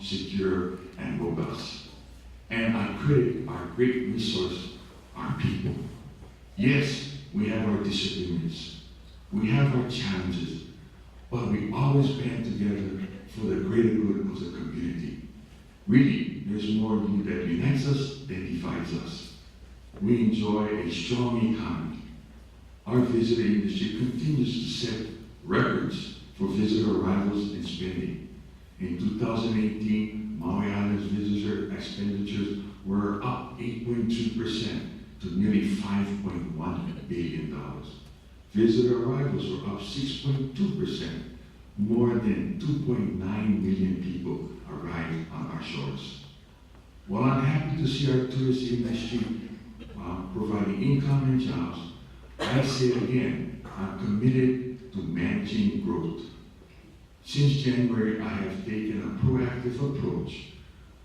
secure, and robust. And I credit our great resource, our people. Yes, we have our disagreements. We have our challenges, but we always band together for the greater good of the community. Really, there's more that unites us than divides us. We enjoy a strong economy. Our visitor industry continues to set records for visitor arrivals and spending. In 2018, Maui Island's visitor expenditures were up 8.2% to nearly $5.1 billion. Visitor arrivals were up 6.2%. More than 2.9 million people arrived on our shores. While I'm happy to see our tourist industry providing income and jobs, I say again, I'm committed to managing growth. Since January, I have taken a proactive approach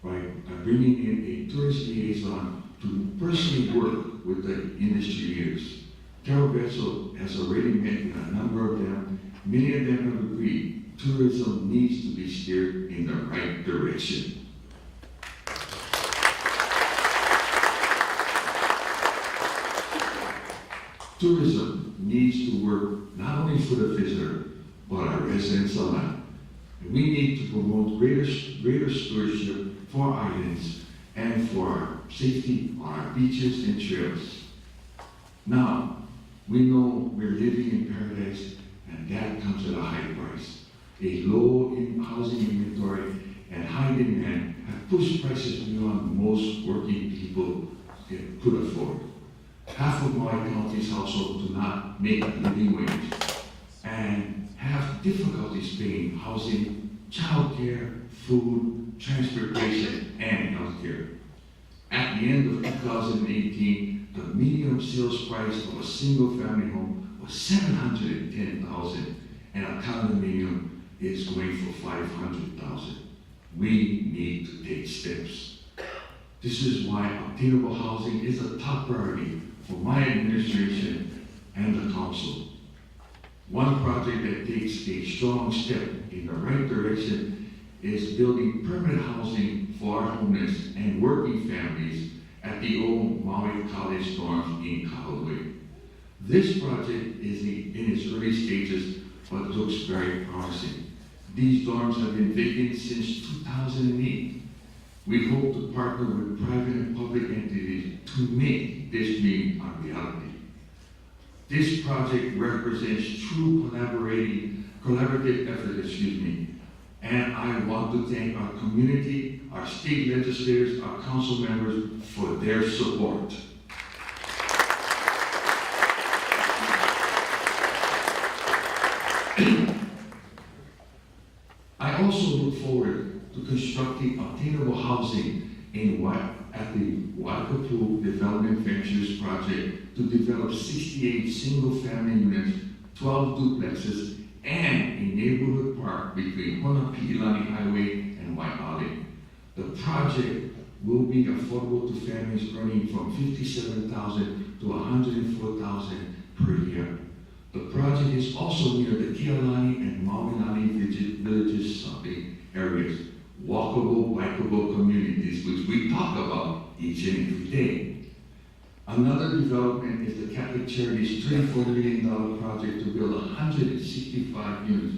by bringing in a tourist liaison to personally work with the industry leaders. Carol Betzel has already met with a number of them. Many of them have agreed tourism needs to be steered in the right direction. Tourism needs to work not only for the visitor, but our residents alike. We need to promote greater stewardship for our islands and for our safety on our beaches and trails. Now, we know we're living in paradise, and that comes at a high price. A low housing inventory and high demand have pushed prices beyond most working people could afford. Half of Maui County's households do not make a living wage and have difficulties paying housing, child care, food, transportation, and health care. At the end of 2018, the median sales price of a single-family home was $710,000, and a condominium is going for $500,000. We need to take steps. This is why obtainable housing is a top priority for my administration and the council. One project that takes a strong step in the right direction is building permanent housing for our homeless and working families at the old Maui College dorms in Kahului. This project is in its early stages, but looks very promising. These dorms have been vacant since 2008. We hope to partner with private and public entities to make this dream a reality. This project represents true collaborative effort, and I want to thank our community, our state legislators, our council members for their support. I also look forward to constructing obtainable housing at the Waikapu Development Ventures project to develop 68 single-family units, 12 duplexes, and a neighborhood park between Honapi'ilani Highway and Waiale. The project will be affordable to families earning from $57,000 to $104,000 per year. The project is also near the Kealani and Maunilani villages shopping areas, walkable, bikeable communities, which we talk about each and every day. Another development is the Catholic Charity's $34 million project to build 165 units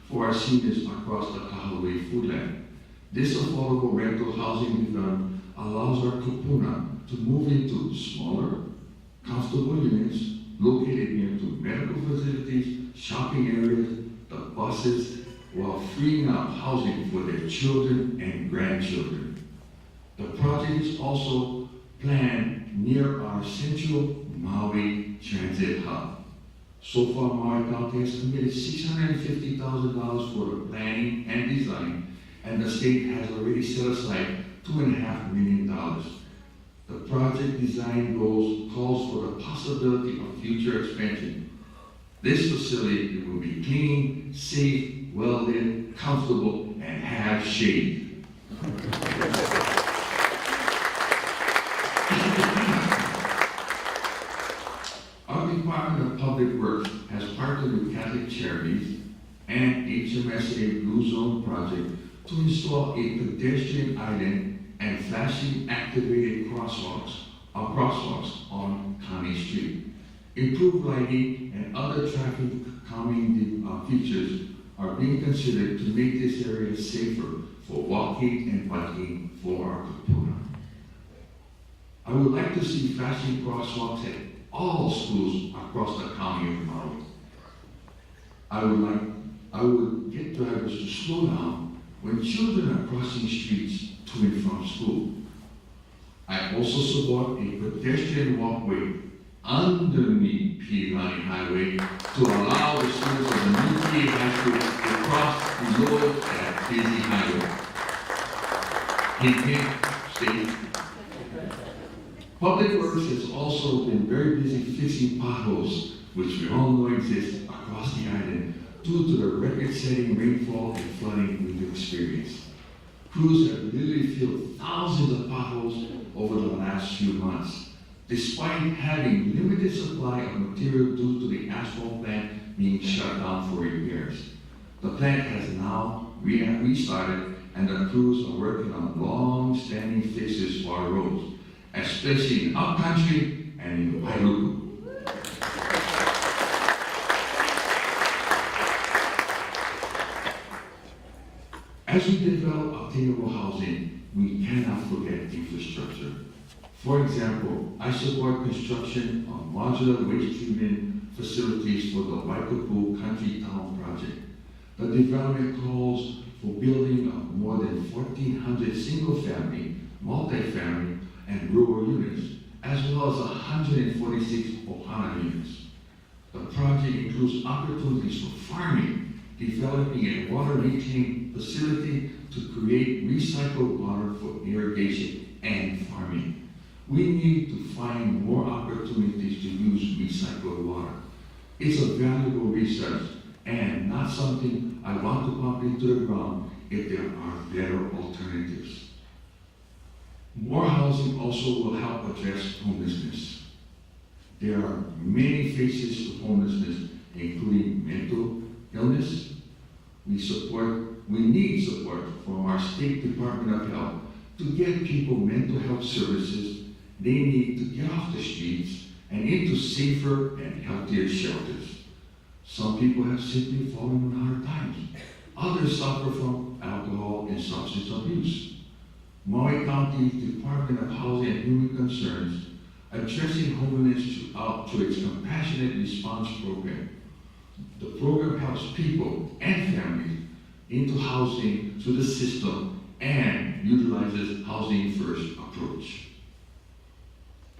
for our seniors across the Kahului foodland. This affordable rental housing development allows our kupuna to move into smaller, comfortable units located near to medical facilities, shopping areas, the buses, while freeing up housing for their children and grandchildren. The project is also planned near our central Maui transit hub. So far, Maui County has committed $650,000 for the planning and design, and the state has already set aside $2.5 million. The project design calls for the possibility of future expansion. This facility will be clean, safe, well-lit, comfortable, and have shade. Our Department of Public Works has partnered with Catholic Charities and HMSA Blue Zone Project to install a pedestrian island and flashing activated crosswalks on County Street. Improved lighting and other traffic calming features are being considered to make this area safer for walking and biking for our kapuna. I would like to see flashing crosswalks at all schools across the county of Maui. I would get drivers to slow down when children are crossing streets to and from school. I also support a pedestrian walkway underneath Piilani Highway to allow the students of the new PA High School to cross below that busy highway. Hint, state. Public Works has also been very busy fixing potholes, which we all know exist across the island due to the record-setting rainfall and flooding we've experienced. Crews have literally filled thousands of potholes over the last few months, despite having limited supply of material due to the asphalt plant being shut down for repairs. The plant has now restarted, and the crews are working on long-standing fixes for our roads, especially in upcountry and in Wailuku. As we develop obtainable housing, we cannot forget infrastructure. For example, I support construction of modular waste treatment facilities for the Waikapu Country Town project. The development calls for building of more than 1,400 single-family, multi-family, and rural units, as well as 146 ohana units. The project includes opportunities for farming, developing a water reclaim facility to create recycled water for irrigation and farming. We need to find more opportunities to use recycled water. It's a valuable resource and not something I want to pump into the ground if there are better alternatives. More housing also will help address homelessness. There are many faces to homelessness, including mental illness. We need support from our State Department of Health to get people mental health services they need to get off the streets and into safer and healthier shelters. Some people have simply fallen on hard times. Others suffer from alcohol and substance abuse. Maui County Department of Housing and Human Concerns addressing homelessness through its Compassionate Response Program. The program helps people and families into housing through the system and utilizes housing first approach.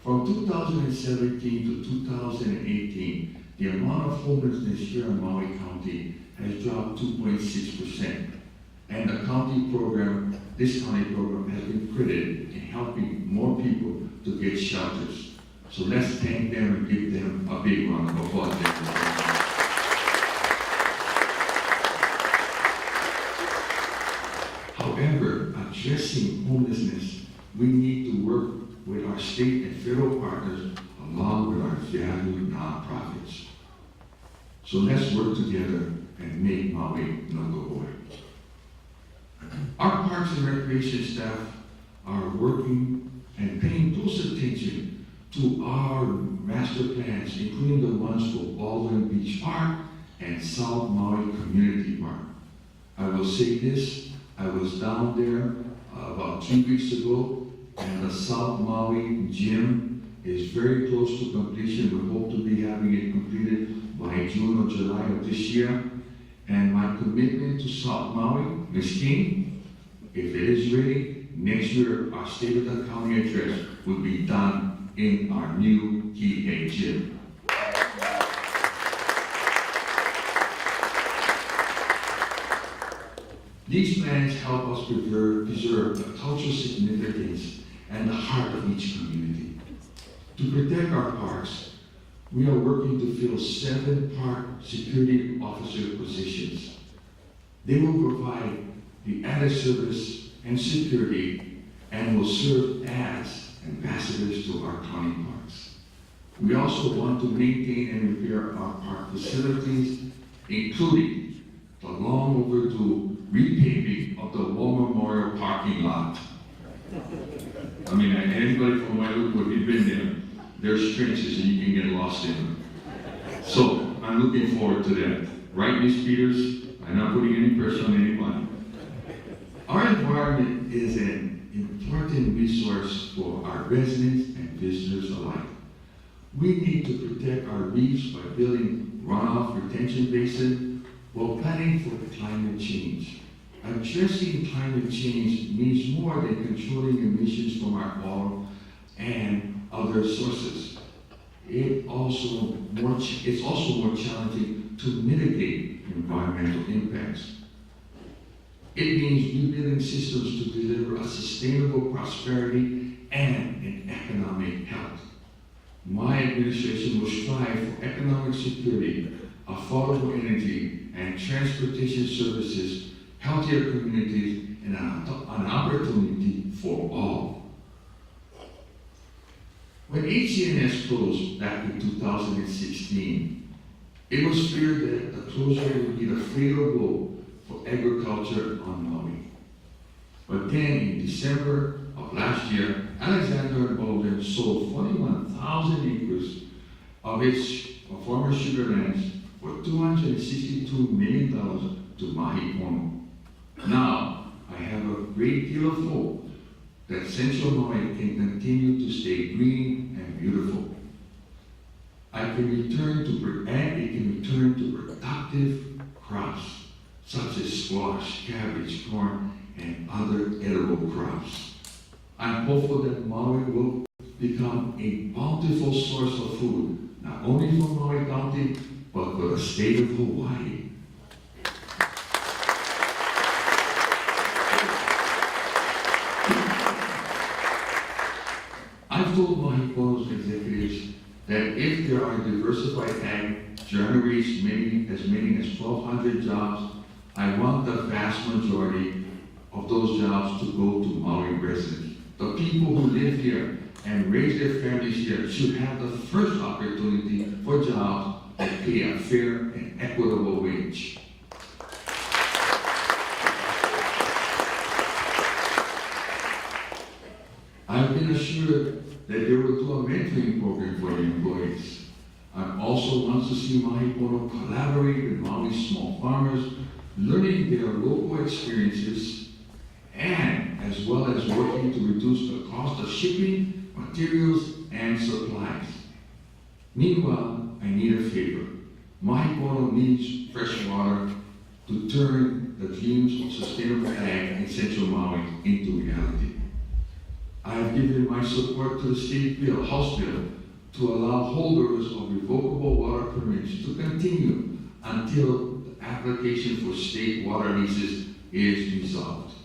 From 2017 to 2018, the amount of homelessness here in Maui County has dropped 2.6%. And this county program has been credited in helping more people to get shelters. So let's thank them and give them a big round of applause. However, addressing homelessness, we need to work with our state and federal partners along with our valued nonprofits. So let's work together and make Maui Nogo'oi. Our Parks and Recreation staff are working and paying close attention to our master plans, including the ones for Baldwin Beach Park and South Maui Community Park. I will say this, I was down there about 2 weeks ago, and the South Maui gym is very close to completion. We hope to be having it completed by June or July of this year. And my commitment to South Maui, Ms. King, if it is ready, next year our State of the County address will be done in our new Kihei gym. These plans help us preserve the cultural significance and the heart of each community. To protect our parks, we are working to fill 7 park security officer positions. They will provide the added service and security and will serve as ambassadors to our county parks. We also want to maintain and repair our park facilities, including the long overdue repaving imaging of the War Memorial parking lot. I mean, anybody from Wailuku, if you've been there, there's trenches and you can get lost in them. So, I'm looking forward to that. Right, Ms. Peters? I'm not putting any pressure on anybody. Our environment is an important resource for our residents and visitors alike. We need to protect our reefs by building runoff retention basin while planning for climate change. Addressing climate change means more than controlling emissions from our oil and other sources. It's also more challenging to mitigate environmental impacts. It means rebuilding systems to deliver a sustainable prosperity and an economic health. My administration will strive for economic security, affordable energy, and transportation services, healthier communities, and an opportunity for all. When HCNS closed back in 2016, it was feared that the closure would be the fatal blow for agriculture on Maui. But then in December of last year, Alexander and Baldwin sold 41,000 acres of its former sugar lands for $262 million to Maui County. Now, I have a great deal of hope that Central Maui can continue to stay green and beautiful. It can return to productive crops, such as squash, cabbage, corn, and other edible crops. I'm hopeful that Maui will become a bountiful source of food, not only for Maui County, but for the state of Hawaii. I've told Maui County's executives that if there are diversified ag generates as many as 1,200 jobs, I want the vast majority of those jobs to go to Maui residents. The people who live here and raise their families here should have the first opportunity for jobs that pay a fair and equitable wage. I've been assured that they will do a mentoring program for the employees. I also want to see Maui County collaborate with Maui small farmers, learning their local experiences, and as well as working to reduce the cost of shipping, materials, and supplies. Meanwhile, I need a favor. Maui County needs fresh water to turn the dreams of sustainable ag in Central Maui into reality. I have given my support to the state bill, House bill, to allow holders of revocable water permits to continue until the application for state water leases is resolved.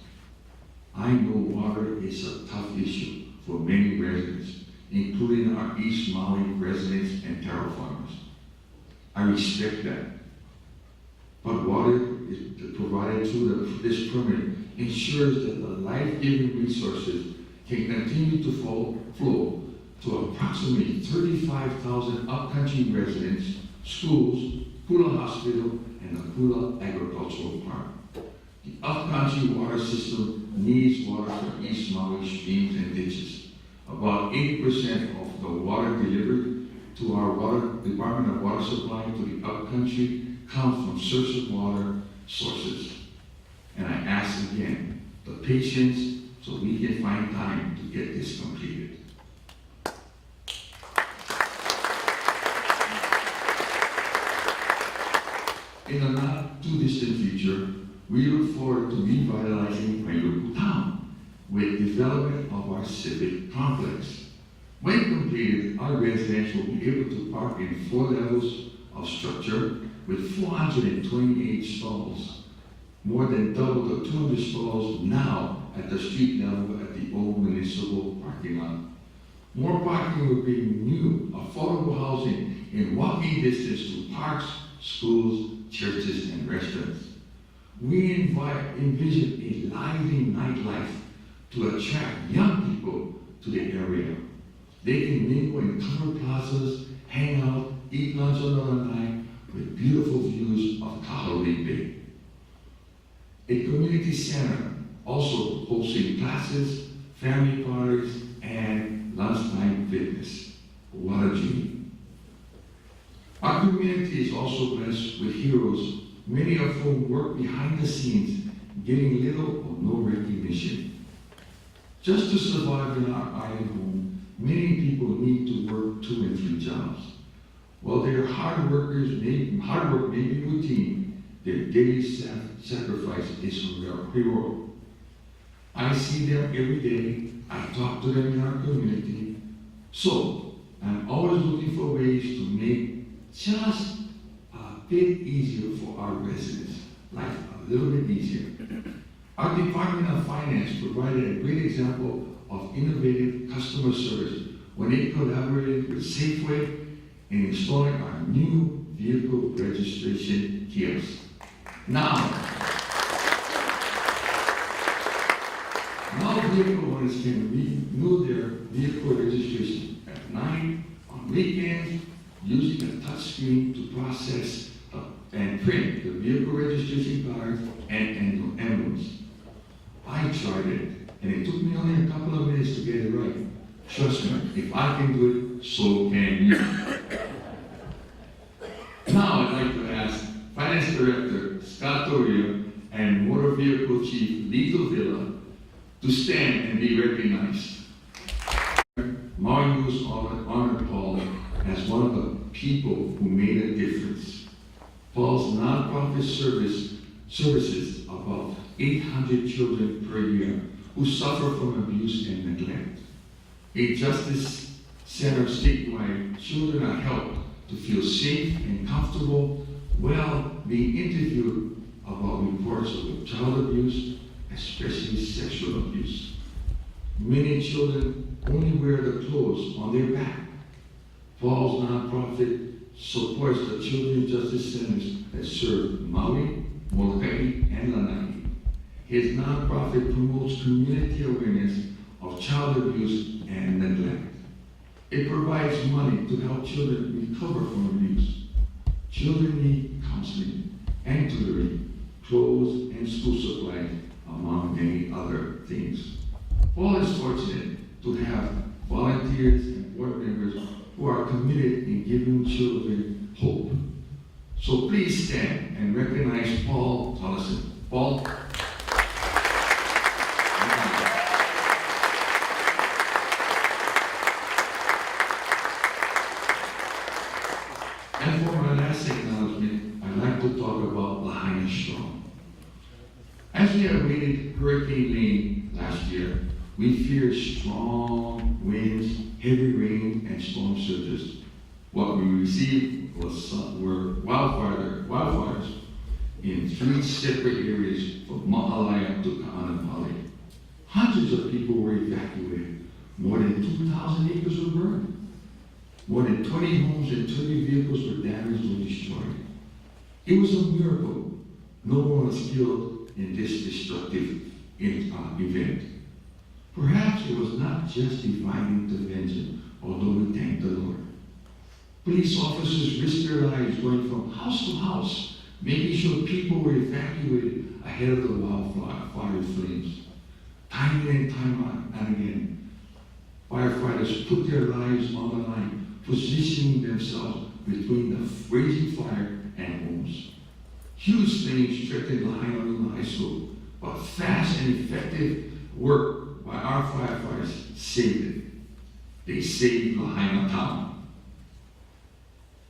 I know water is a tough issue for many residents, including our East Maui residents and taro farmers. I respect that. But water is provided through this permit ensures that the life-giving resources can continue to flow to approximately 35,000 upcountry residents, schools, Pula Hospital, and the Pula Agricultural Park. The upcountry water system needs water for East Maui streams and ditches. About 80% of the water delivered to our Department of Water Supply to the upcountry comes from surface water sources. And I ask again, the patience so we can find time to get this completed. In the not too distant future, we look forward to revitalizing Wailuku Town with development of our civic complex. When completed, our residents will be able to park in 4 levels of structure with 428 stalls, more than double the 200 stalls now at the street level at the old municipal parking lot. More parking will bring new, affordable housing in walking distance to parks, schools, churches, and restaurants. We envision a lively nightlife to attract young people to the area. They can mingle in covered plazas, hang out, eat lunch on the night with beautiful views of Kahului Bay. A community center also hosting classes, family parties, and lunchtime fitness. What a dream. Our community is also blessed with heroes, many of whom work behind the scenes, getting little or no recognition. Just to survive in our island home, many people need to work 2 and 3 jobs. While their hard work may be routine, their daily sacrifice is heroic. I see them every day. I talk to them in our community. So, I'm always looking for ways to make just a bit easier for our residents, life a little bit easier. Our Department of Finance provided a great example of innovative customer service when it collaborated with Safeway in installing our new vehicle registration kiosk. Now vehicle owners can renew their vehicle registration at night, on weekends, using a touchscreen to process and print the vehicle registration cards and emblems. I tried it, and it took me only a couple of minutes to get it right. Trust me, if I can do it, so can you. Now I'd like to ask Finance Director Scott Toria and Motor Vehicle Chief Lito Villa to stand and be recognized. Maui News honored Paul as one of the people who made a difference. Paul's nonprofit services about 800 children per year who suffer from abuse and neglect. A justice center statewide, children are helped to feel safe and comfortable while being interviewed about reports of child abuse, especially sexual abuse. Many children only wear the clothes on their back. Paul's nonprofit supports the Children's Justice Centers that serve Maui, Molokai, and Lanai. His nonprofit promotes community awareness of child abuse and neglect. It provides money to help children recover from abuse. Children need counseling and tutoring, clothes and school supplies, among many other things. Paul is fortunate to have volunteers and board members who are committed in giving children hope. So please stand and recognize Paul Tollison. Paul. And for my last acknowledgement, I'd like to talk about Lahaina Strong. As we awaited Hurricane Lane last year, we feared strong winds, heavy rain, and storm surges. What we received were wildfires in 3 separate areas from Ma'alaya to Ka'anapali. Hundreds of people were evacuated. More than 2,000 acres were burned. More than 20 homes and 30 vehicles were damaged or destroyed. It was a miracle no one was killed in this destructive event. Perhaps it was not just divine intervention, although we thank the Lord. Police officers risked their lives going from house to house, making sure people were evacuated ahead of the wildfire flames. Time and time and again, firefighters put their lives on the line, positioning themselves between the raging fire and homes. Huge flames threatened Lahaina High School, but fast and effective work by our firefighters saved it. They saved Lahaina Town.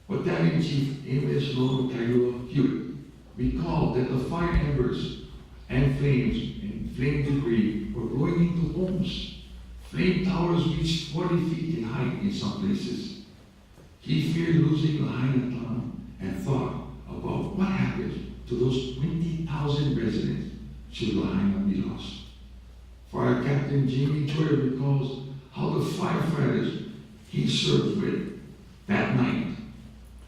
Battalion Chief Amos Lono Kailua Hewitt recalled that the fire embers and flames and flame debris were blowing into homes. Flame towers reached 40 feet in height in some places. He feared losing Lahaina Town and thought about what happened to those 20,000 residents should Lahaina be lost. Fire Captain Jamie Troyer recalls how the firefighters he served with that night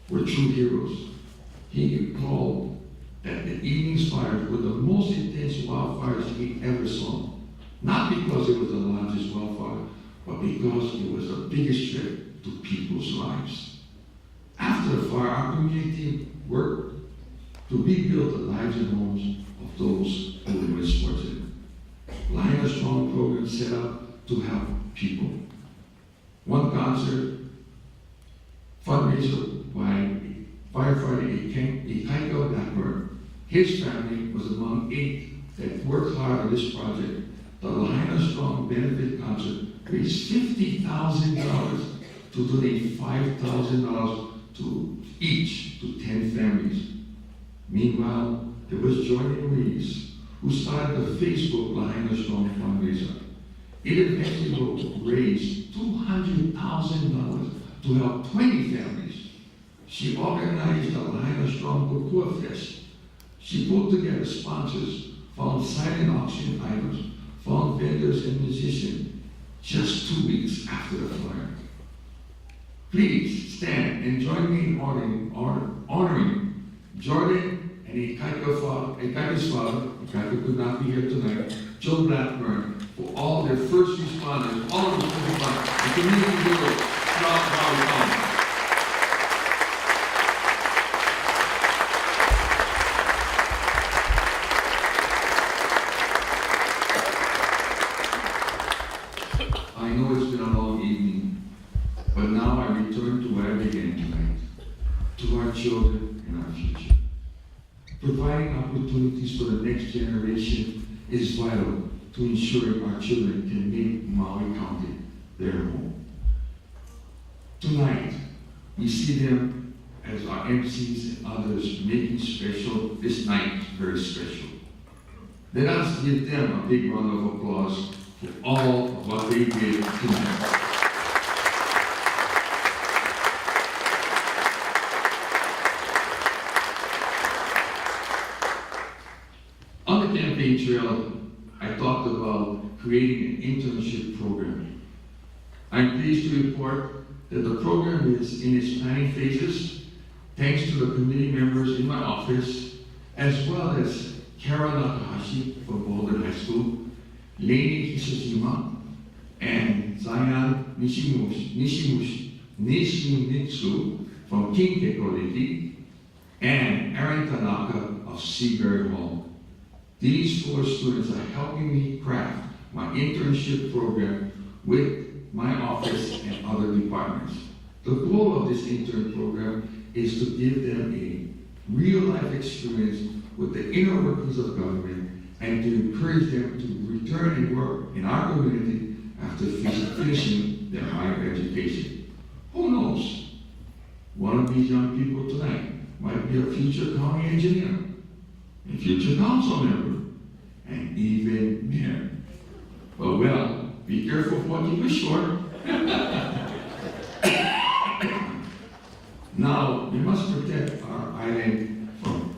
were true heroes. He recalled that the evening's fires were the most intense wildfires he ever saw, not because it was the largest wildfire, but because it was the biggest threat to people's lives. After the fire, our community worked to rebuild the lives and homes of those who were misfortunate. Lion Strong program set up to help people. One concert fundraiser by firefighter Ikaika Blackburn. His family was among 8 that worked hard on this project. The Lion Strong benefit concert raised $50,000 to donate $5,000 to each to 10 families. Meanwhile, there was Johnny Louise, who started the Facebook Lion Strong fundraiser. It eventually raised $200,000 to help 20 families. She organized the Lion Strong Kukua Fest. She put together sponsors, found silent auction items, found vendors and musicians just 2 weeks after the fire. Please stand and join me in honoring Jordan and Ikaika's father, Ikaika could not be here tonight, Joe Blackburn, for all their first responders, all of the first responders, the community leaders throughout Maui County. I know it's been a long evening, but now I return to where I began tonight, to our children and our future. Providing opportunities for the next generation is vital to ensuring our children can make Maui County their home. Tonight, we see them as our MCs and others making special this night very special. Let us give them a big round of applause for all of what they did tonight. On the campaign trail, I talked about creating an internship program. I'm pleased to report that the program is in its planning phases, thanks to the committee members in my office, as well as Kara Nakahashi from Boulder High School, Lainey Hisashima, and Zion Nishimitsu from King Kekoleki, and Aaron Tanaka of Seabury Hall. These 4 students are helping me craft my internship program with my office and other departments. The goal of this intern program is to give them a real-life experience with the inner workings of government and to encourage them to return and work in our community after finishing their higher education. Who knows? One of these young people tonight might be a future county engineer, a future council member, and even mayor. But well, be careful of what you wish for. Now, we must protect our island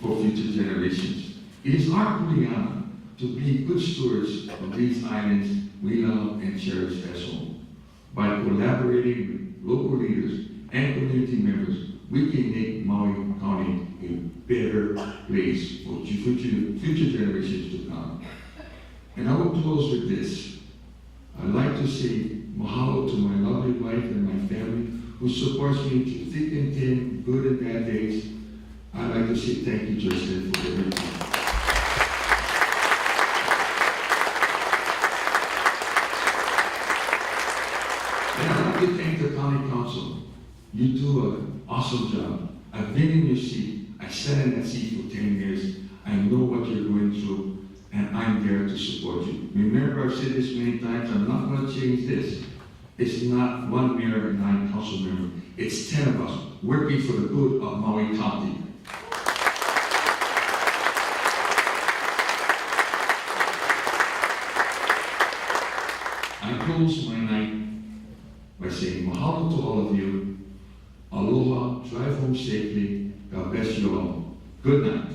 for future generations. It is our kuleana to be good stewards of these islands we love and cherish as home. By collaborating with local leaders and community members, we can make Maui County a better place for future generations to come. And I will close with this. I'd like to say mahalo to my lovely wife and my family who supports me through thick and thin, good and bad days. I'd like to say thank you, Joseph, for everything. And I'd like to thank the County Council. You do an awesome job. I've been in your seat. I sat in that seat for 10 years. I know what you're going through, and I'm there to support you. Remember, I've said this many times, I'm not going to change this. It's not 1 mayor and 9 council members. It's 10 of us working for the good of Maui County. I close my night by saying mahalo to all of you. Aloha, drive home safely. God bless you all. Good night.